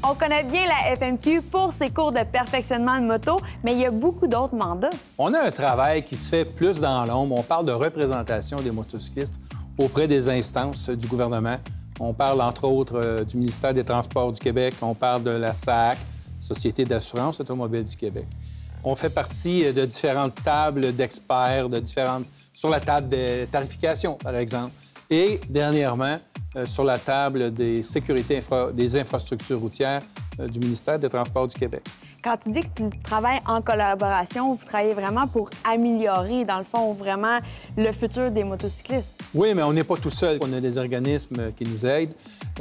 On connaît bien la FMQ pour ses cours de perfectionnement de moto, mais il y a beaucoup d'autres mandats. On a un travail qui se fait plus dans l'ombre. On parle de représentation des motocyclistes auprès des instances du gouvernement. On parle, entre autres, du ministère des Transports du Québec. On parle de la SAC, Société d'assurance automobile du Québec. On fait partie de différentes tables d'experts, sur la table de tarification, par exemple. Et dernièrement, sur la table des sécurités des infrastructures routières du ministère des Transports du Québec. Quand tu dis que tu travailles en collaboration, vous travaillez vraiment pour améliorer, dans le fond, vraiment le futur des motocyclistes. Oui, mais on n'est pas tout seul. On a des organismes qui nous aident.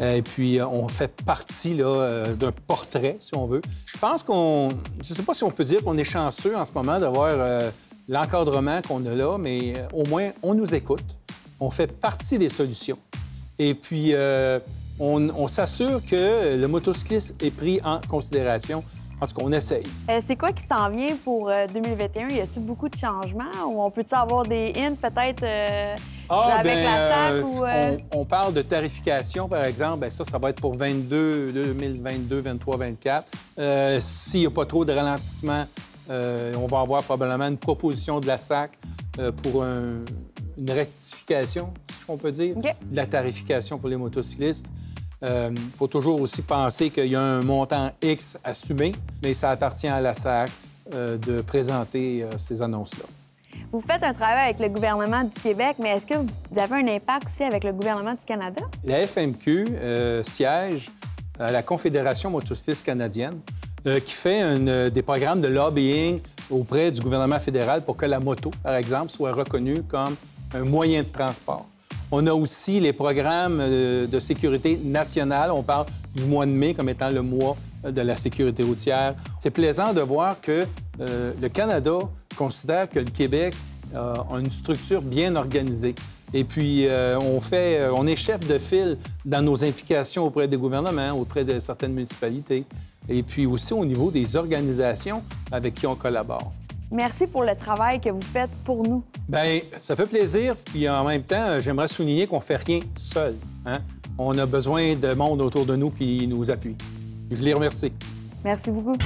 Et puis, on fait partie d'un portrait, si on veut. Je pense je ne sais pas si on peut dire qu'on est chanceux en ce moment d'avoir l'encadrement qu'on a là, mais au moins, on nous écoute. On fait partie des solutions. Et puis, on s'assure que le motocycliste est pris en considération. En tout cas, on essaye. C'est quoi qui s'en vient pour 2021? Y a-t-il beaucoup de changements? Ou on peut-il avoir des hints, peut-être, avec la SAC? On parle de tarification, par exemple. Bien, ça va être pour 2022, 23, 24. S'il n'y a pas trop de ralentissement, on va avoir probablement une proposition de la SAC pour une rectification, si on peut dire, de la tarification pour les motocyclistes. Il faut toujours aussi penser qu'il y a un montant X assumé, mais ça appartient à la SAC de présenter ces annonces-là. Vous faites un travail avec le gouvernement du Québec, mais est-ce que vous avez un impact aussi avec le gouvernement du Canada? La FMQ siège à la Confédération motocycliste canadienne qui fait des programmes de lobbying auprès du gouvernement fédéral pour que la moto, par exemple, soit reconnue comme un moyen de transport. On a aussi les programmes de sécurité nationale. On parle du mois de mai comme étant le mois de la sécurité routière. C'est plaisant de voir que le Canada considère que le Québec a une structure bien organisée. Et puis, on est chef de file dans nos implications auprès des gouvernements, auprès de certaines municipalités, et puis aussi au niveau des organisations avec qui on collabore. Merci pour le travail que vous faites pour nous. Bien, ça fait plaisir. Puis en même temps, j'aimerais souligner qu'on ne fait rien seul. Hein? On a besoin de monde autour de nous qui nous appuie. Je les remercie. Merci beaucoup.